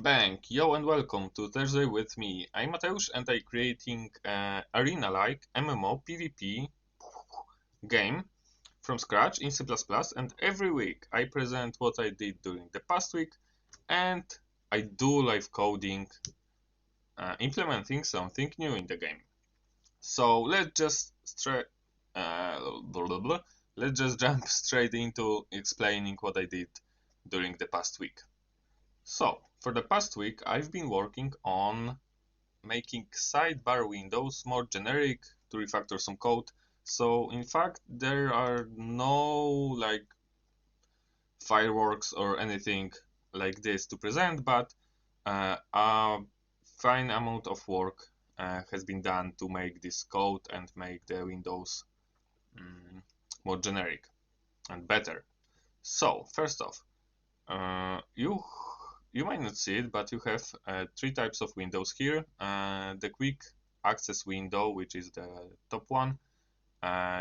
Bang! Yo and welcome to Thursday with me. I'm Mateusz and I'm creating an arena-like MMO PvP game from scratch in C++, and every week I present what I did during the past week and I do live coding, implementing something new in the game. So blah, blah, blah. Let's just jump straight into explaining what I did during the past week. So, for the past week, I've been working on making sidebar windows more generic to refactor some code. So, in fact, there are no like fireworks or anything like this to present, but a fine amount of work has been done to make this code and make the windows more generic and better. So, first off, you might not see it, but you have three types of windows here. The quick access window, which is the top one.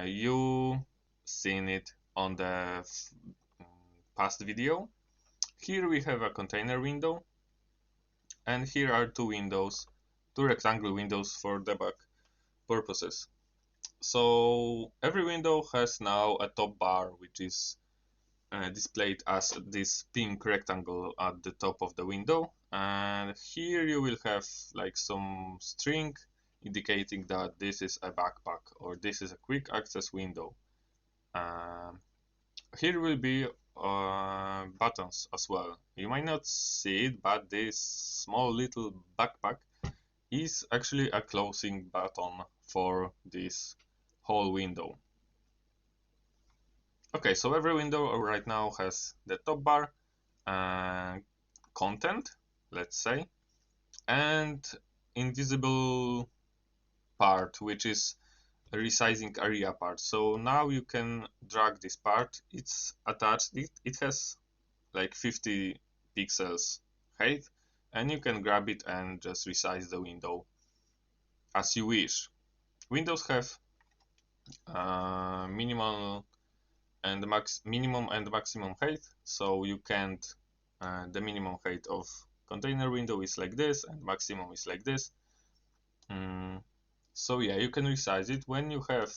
You seen it on the past video. Here we have a container window, and here are two windows, two rectangle windows for debug purposes. So every window has now a top bar, which is displayed as this pink rectangle at the top of the window, and here you will have like some string indicating that this is a backpack or this is a quick access window. Here will be buttons as well. You might not see it, but this small little backpack is actually a closing button for this whole window. Okay, so every window right now has the top bar, content, let's say, and invisible part, which is a resizing area part. So now you can drag this part. It's attached. It has like 50 pixels height, and you can grab it and just resize the window as you wish. Windows have minimum and maximum height, so you can't the minimum height of container window is like this and maximum is like this. So yeah, you can resize it when you have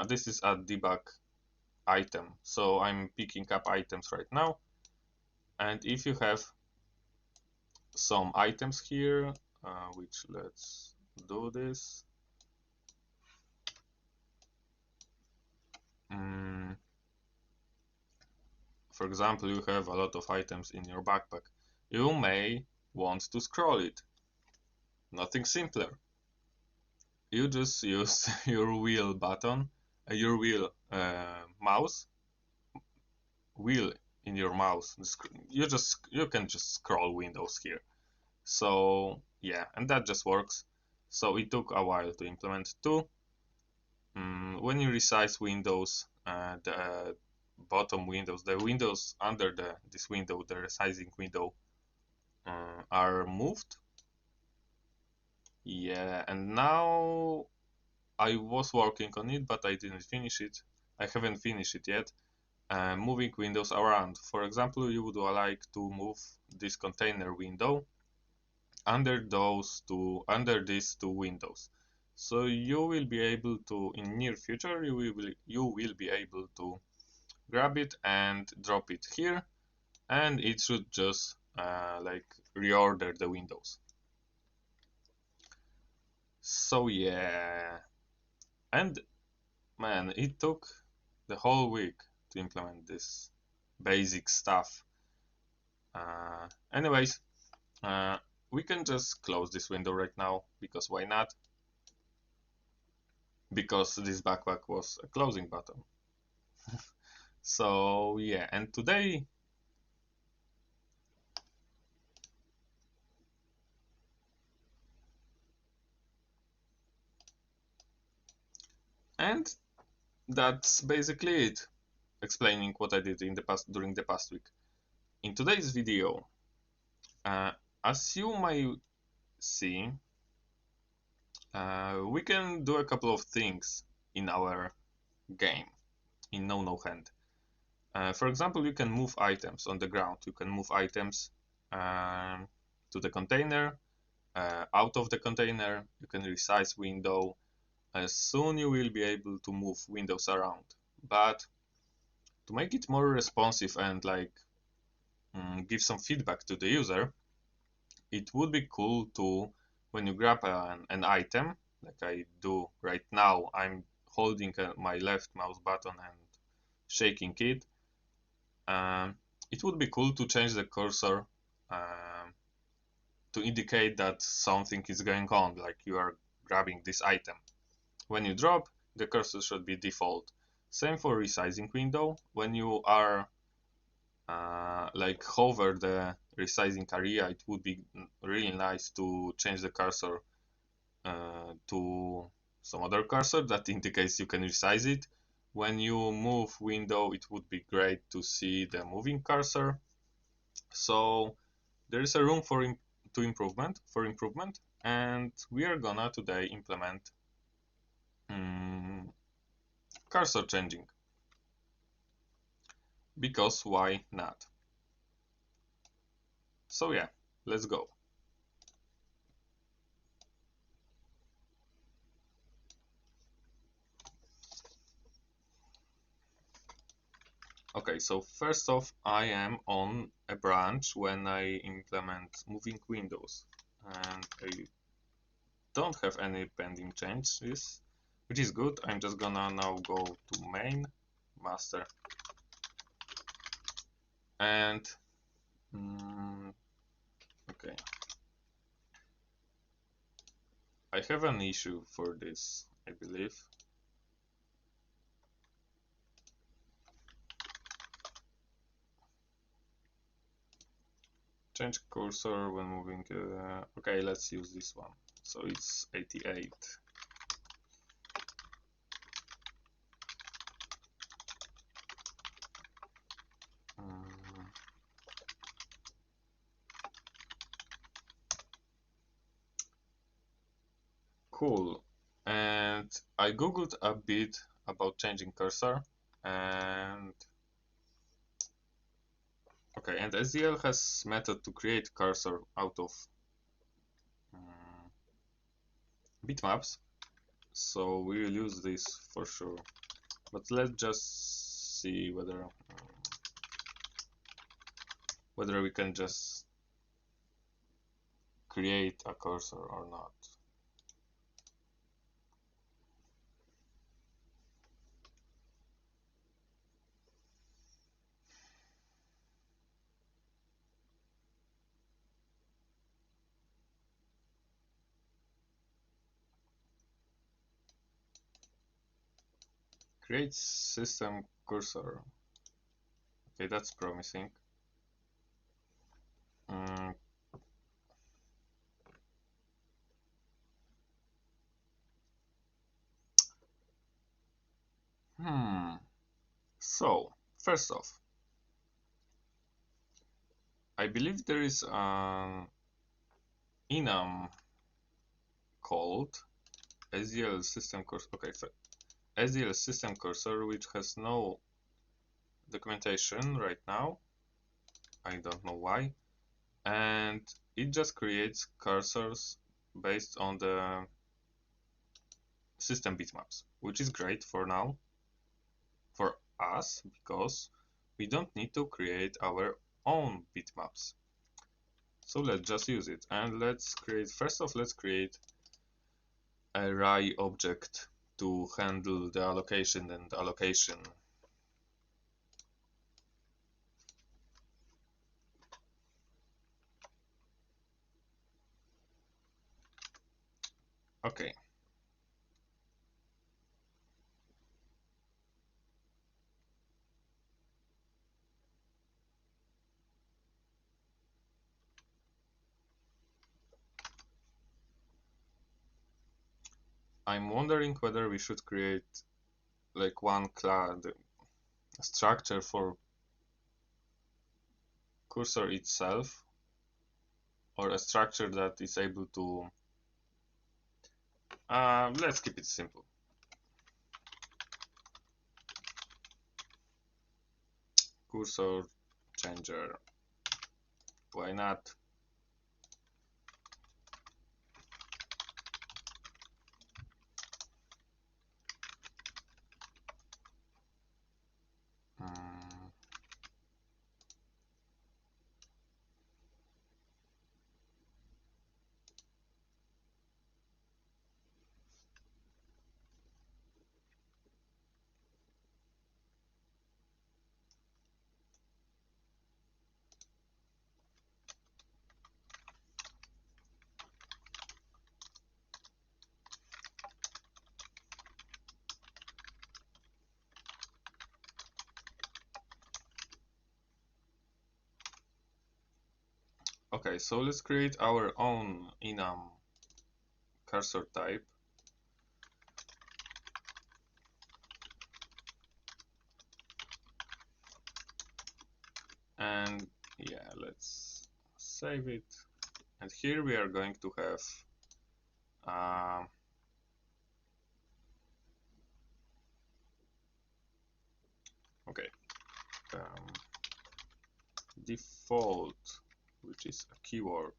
this is a debug item, so I'm picking up items right now, and if you have some items here, which let's do this. For example, you have a lot of items in your backpack. You may want to scroll it. Nothing simpler. You just use your wheel button, your wheel mouse, wheel in your mouse. You can just scroll windows here. So yeah, and that just works. So it took a while to implement too. When you resize windows, the bottom windows, the windows under this window, the resizing window, are moved. Yeah, and now I was working on it, but I didn't finish it. I haven't finished it yet. Moving windows around. For example, you would like to move this container window under these two windows. So you will be able to, in near future, you will be able to grab it and drop it here, and it should just like reorder the windows. So yeah, and man, it took the whole week to implement this basic stuff. Anyways, we can just close this window right now, because why not? Because this backpack was a closing button. So yeah, and today and that's basically it, explaining what I did in the past during the past week. In today's video, as you might see, we can do a couple of things in our game in Nonohand. For example, you can move items on the ground. You can move items to the container, out of the container, you can resize window. Soon you will be able to move windows around, but to make it more responsive and like give some feedback to the user, it would be cool to, when you grab an item, like I do right now, I'm holding my left mouse button and shaking it. It would be cool to change the cursor to indicate that something is going on, like you are grabbing this item. When you drop, the cursor should be default. Same for resizing window. When you are like hover the resizing area, it would be really nice to change the cursor to some other cursor that indicates you can resize it. When you move window, it would be great to see the moving cursor. So there is a room for improvement, and we are gonna today implement cursor changing, because why not? So yeah, let's go. Okay, so first off, I am on a branch when I implement moving windows, and I don't have any pending changes, which is good. I'm just gonna now go to main, master, and okay, I have an issue for this, I believe. Change cursor when moving. Okay, let's use this one. So it's 88. Cool. And I googled a bit about changing cursor, and okay, and SDL has method to create cursor out of bitmaps, so we will use this for sure. But let's just see whether we can just create a cursor or not. Create system cursor. Okay, that's promising. So, first off, I believe there is an enum called SDL system cursor. Okay, SDL system cursor, which has no documentation right now. I don't know why. And it just creates cursors based on the system bitmaps, which is great for now for us because we don't need to create our own bitmaps. So let's just use it, and let's create, first off, let's create a array object to handle the allocation and allocation. Okay. I'm wondering whether we should create like one class structure for cursor itself, or a structure that is able to let's keep it simple. Cursor changer. Why not? Mm, okay, so let's create our own enum cursor type. And yeah, let's save it. And here we are going to have okay, um, default, which is a keyword.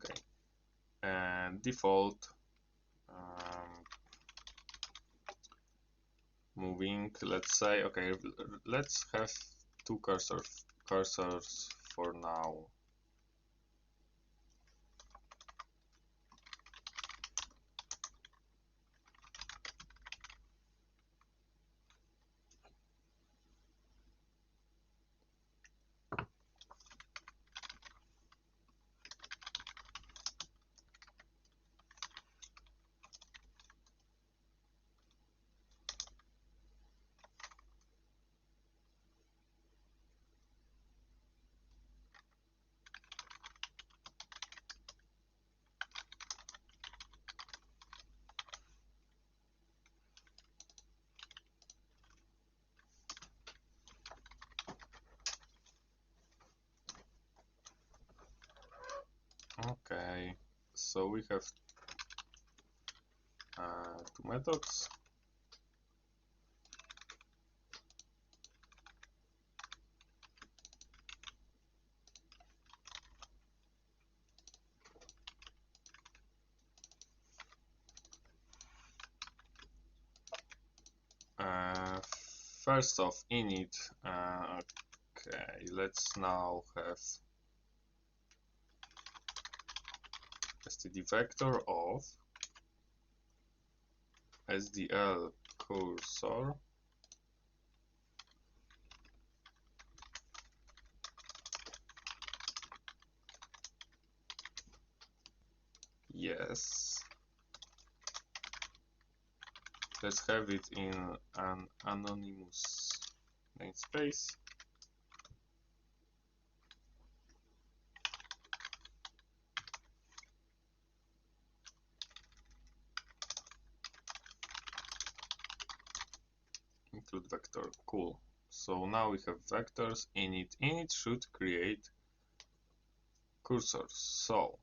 Okay, and default moving. Let's say okay, let's have two cursors for now. Okay, so we have two methods. Uh, First off, init. Okay, let's now have std vector of sdl cursor yes. Let's have it in an anonymous namespace. Include vector. Cool. So now we have vectors. Init should create cursors. So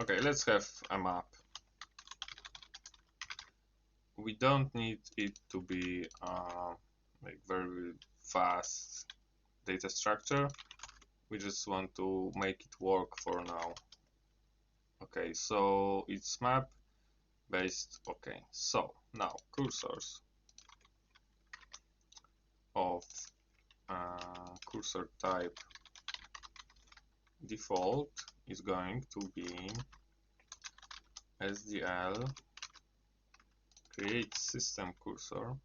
okay, let's have a map. We don't need it to be like very fast data structure. We just want to make it work for now. Okay, so it's map based. Okay, so now cursors of cursor type default is going to be sdl create system cursor.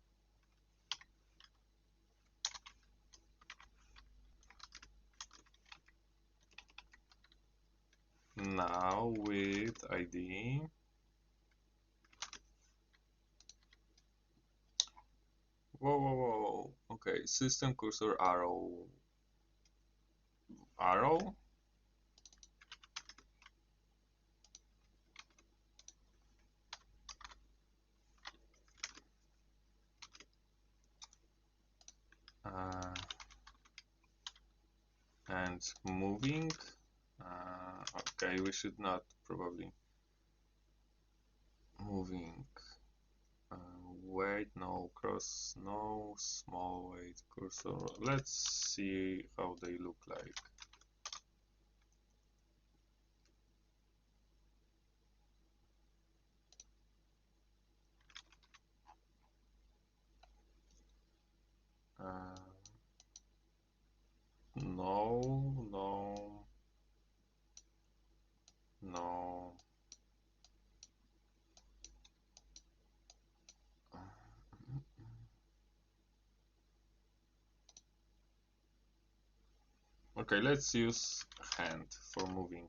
Now with ID whoa. Okay, system cursor arrow. and moving. Okay, we should not probably moving. Weight, no cross, no small weight cursor. Let's see how they look like. No, no, no. Okay, let's use hand for moving.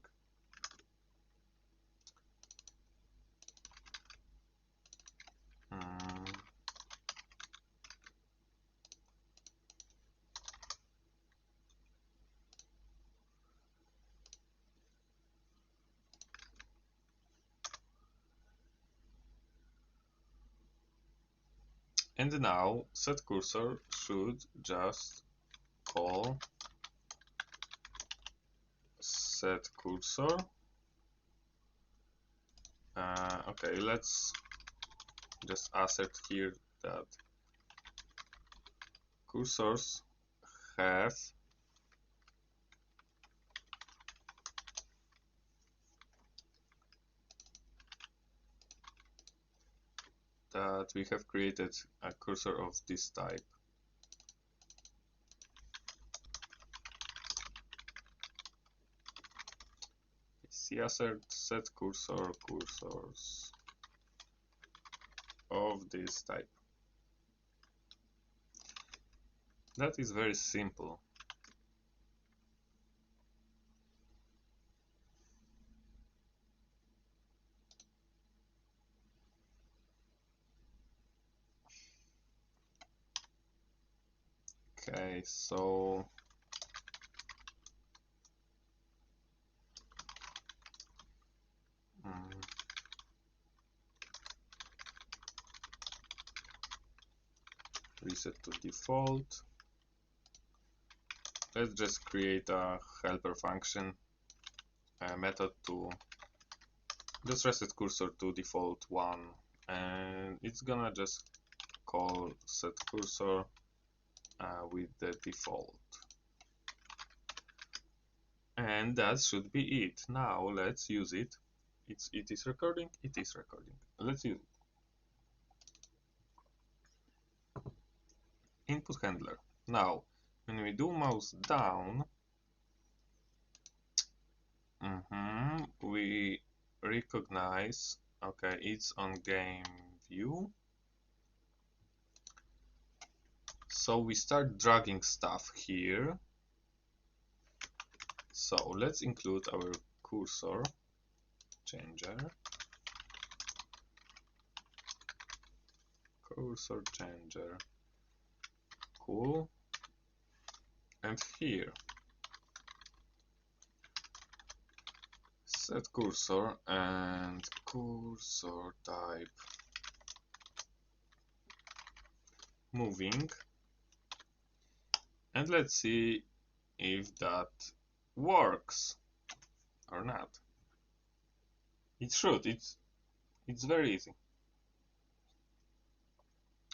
And now set cursor should just call set cursor. Okay, let's just assert here that cursors have that we have created a cursor of this type. Assert set cursor cursors of this type. That is very simple. Okay, so reset to default. Let's just create a helper function method to just reset cursor to default 1, and it's gonna just call set cursor with the default. And that should be it. Now let's use it. It is recording. It is recording. Let's use it. Input handler. Now, when we do mouse down, we recognize. Okay, it's on game view. So we start dragging stuff here. So let's include our cursor changer. Cursor changer. Cool. And here, set cursor and cursor type moving. And let's see if that works or not. It should. It's very easy.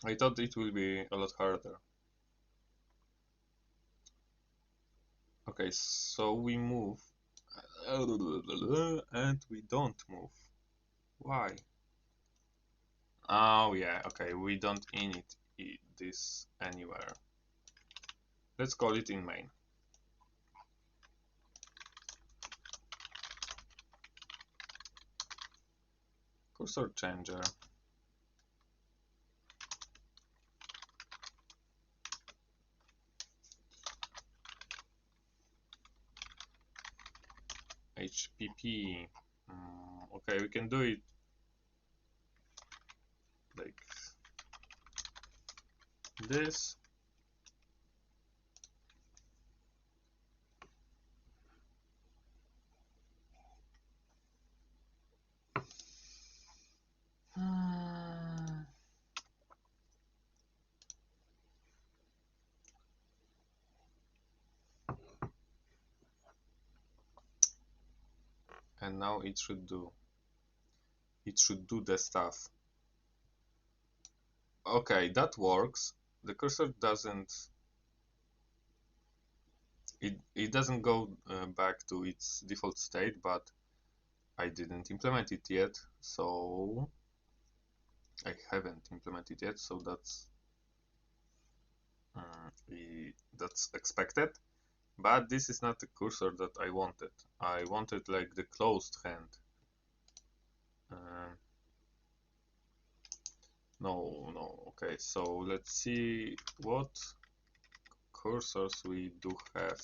I thought it will be a lot harder. Okay, so we move and we don't move. Why? Oh yeah, okay, we don't init this anywhere. Let's call it in main. Cursor changer. HPP. Okay, we can do it like this. and now it should do the stuff. Okay, that works. The cursor doesn't go back to its default state, but I didn't implement it yet, so I haven't implemented yet, so that's expected. But this is not the cursor that I wanted. I wanted like the closed hand. No. Okay, so let's see what cursors we do have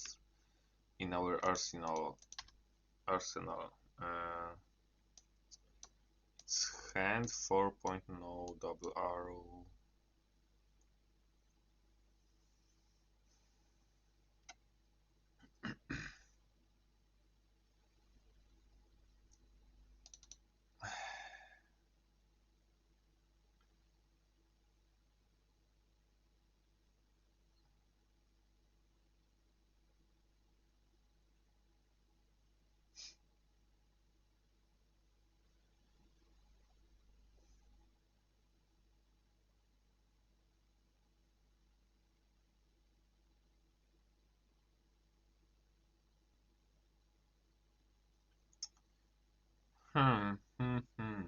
in our arsenal. It's hand 4.0 double arrow. Hmm, hmm, hmm.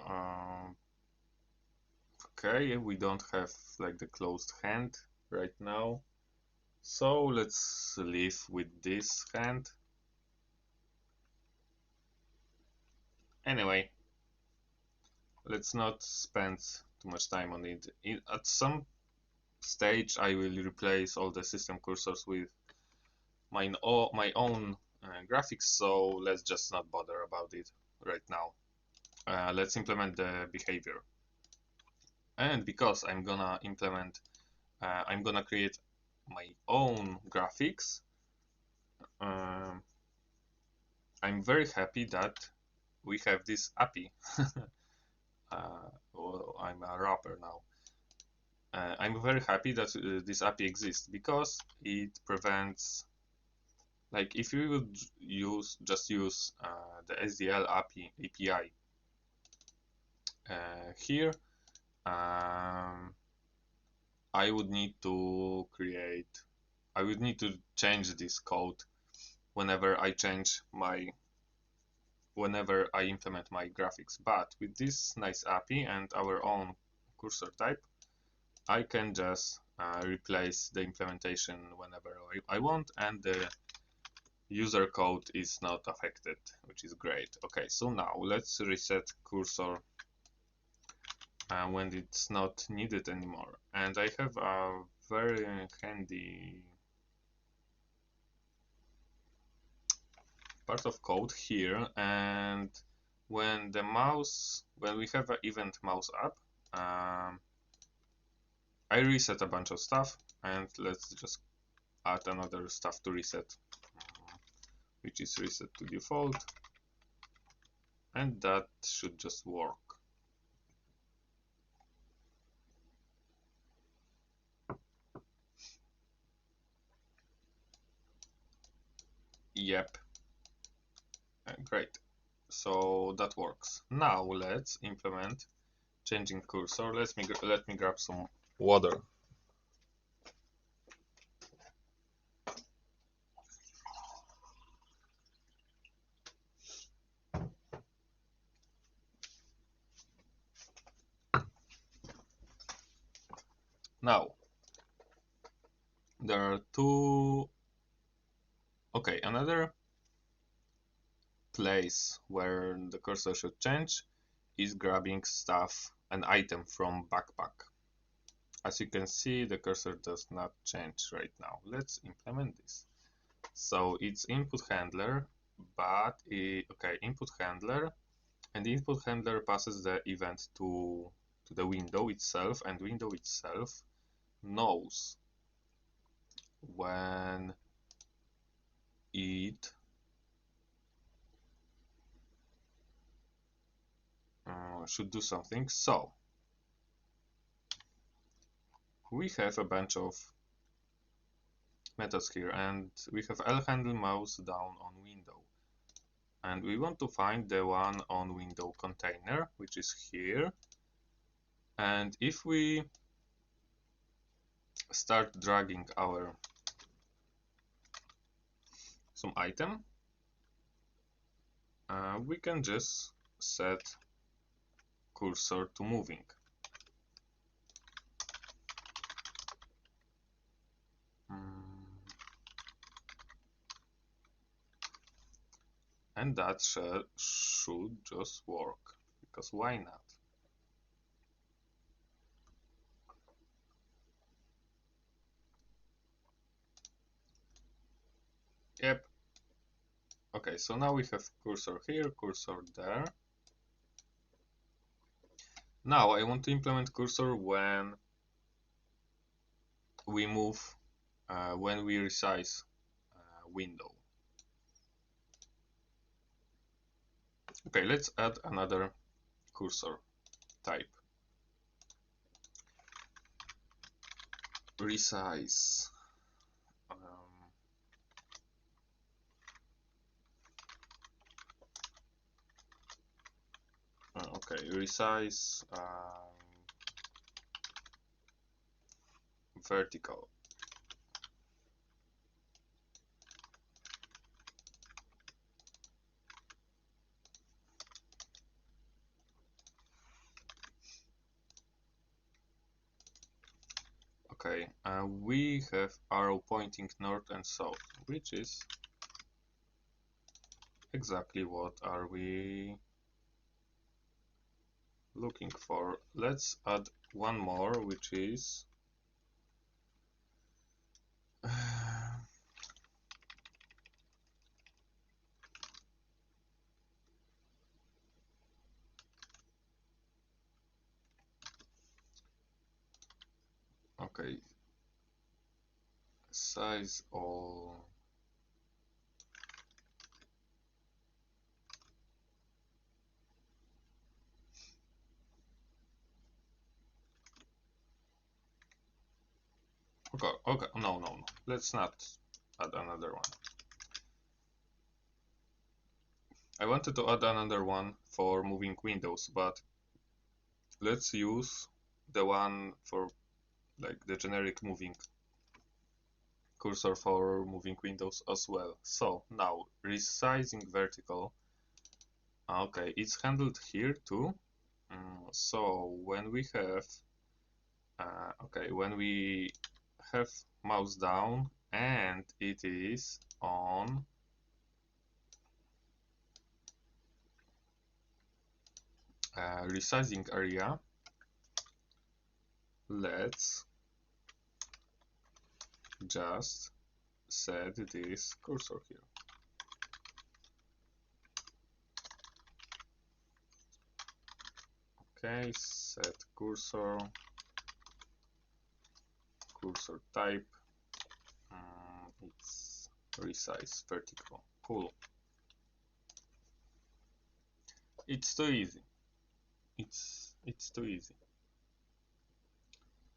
Um, okay, we don't have like the closed hand right now, so let's live with this hand. Anyway, let's not spend too much time on it. At some stage, I will replace all the system cursors with my own graphics, so let's just not bother about it right now. Let's implement the behavior. And because I'm gonna create my own graphics, um, I'm very happy that we have this API. Well, I'm a rapper now. I'm very happy that this API exists because it prevents, like, if you would use the SDL API here, I would need to change this code whenever I implement my graphics. But with this nice API and our own cursor type, I can just replace the implementation whenever I want, and the user code is not affected, which is great. Okay, so now let's reset cursor when it's not needed anymore. And I have a very handy part of code here, and when we have an event mouse up, I reset a bunch of stuff, and let's just add another stuff to reset, which is reset to default, and that should just work. Yep, great. So that works. Now let's implement changing cursor. Let me grab some water. Now there are two. Okay, another place where the cursor should change is grabbing an item from backpack. As you can see, the cursor does not change right now. Let's implement this. So it's input handler, but okay, input handler, and the input handler passes the event to the window itself, and window itself knows when it should do something. So we have a bunch of methods here, and we have L handle mouse down on window. And we want to find the one on window container, which is here. And if we start dragging our some item, we can just set cursor to moving. And that should just work, because why not? Yep. Okay, so now we have cursor here, cursor there. Now I want to implement cursor when we move, when we resize window. Okay, let's add another cursor type. Resize. Okay, resize vertical. Okay, we have arrow pointing north and south, which is exactly what are we looking for. Let's add one more, which is okay, size all. Okay, no. Let's not add another one. I wanted to add another one for moving windows, but let's use the one for like the generic moving cursor for moving windows as well. So now resizing vertical. Okay, it's handled here too. So when we have when we have mouse down and it is on resizing area, let's just set this cursor here. Okay, set cursor type. It's resize vertical. Cool. It's too easy. It's too easy.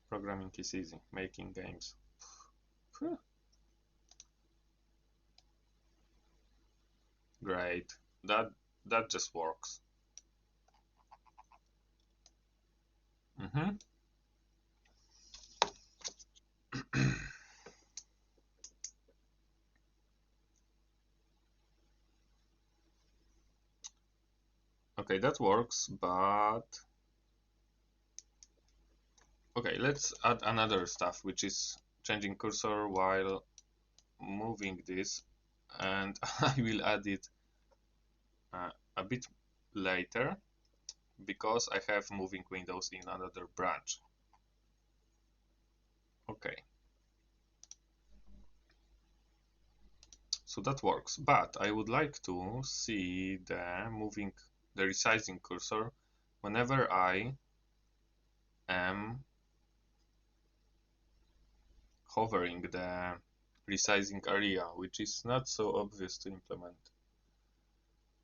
Programming is easy. Making games. Great. That just works. Okay, that works, but okay, let's add another stuff, which is changing cursor while moving this, and I will add it a bit later because I have moving windows in another branch. Okay, so that works, but I would like to see the resizing cursor whenever I am hovering the resizing area, which is not so obvious to implement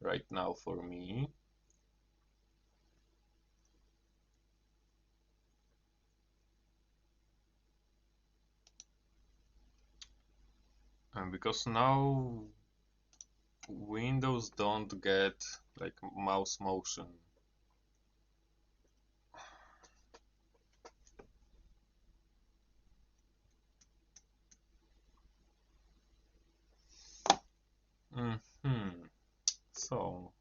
right now for me. And because now Windows don't get like mouse motion. So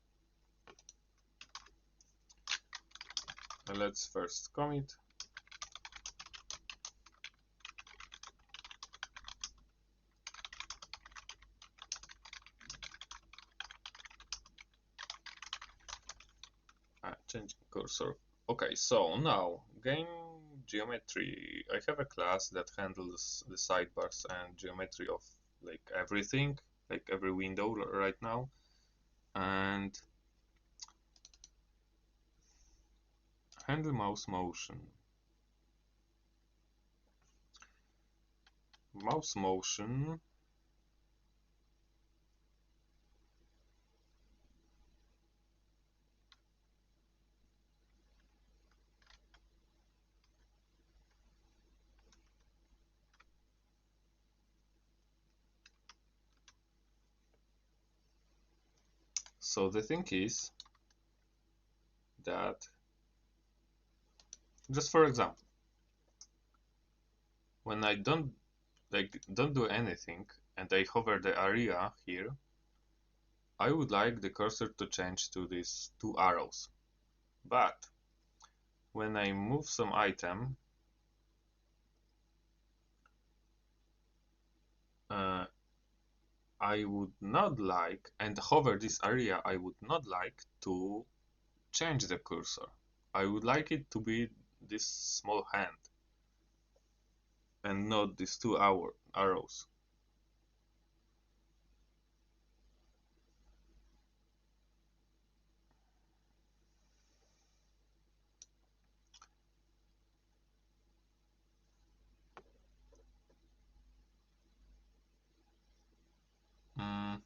let's first commit. Changing cursor. Okay, so now game geometry. I have a class that handles the sidebars and geometry of like everything, like every window right now. And handle mouse motion. Mouse motion. So the thing is that, just for example, when I don't do anything and I hover the area here, I would like the cursor to change to these two arrows. But when I move some item, I would not like, and hover this area, I would not like to change the cursor. I would like it to be this small hand and not these two arrows. Mm,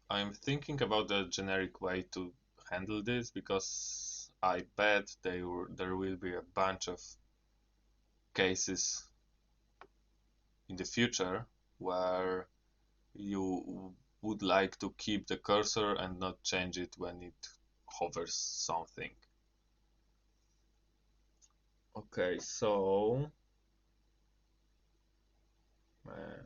I'm thinking about a generic way to handle this because I bet there will be a bunch of cases in the future where you would like to keep the cursor and not change it when it hovers something. Okay, so man.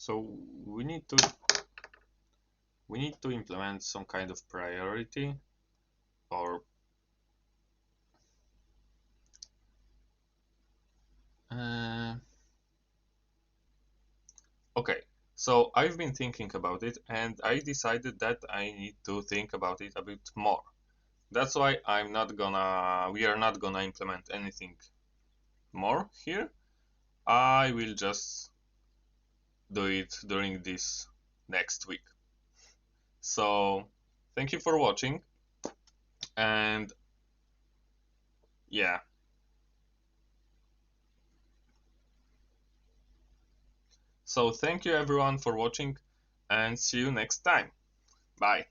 So we need to implement some kind of priority or uh, okay. So I've been thinking about it and I decided that I need to think about it a bit more. That's why we are not gonna implement anything more here. I will just do it during this next week. So thank you for watching and yeah. So thank you everyone for watching and see you next time. Bye.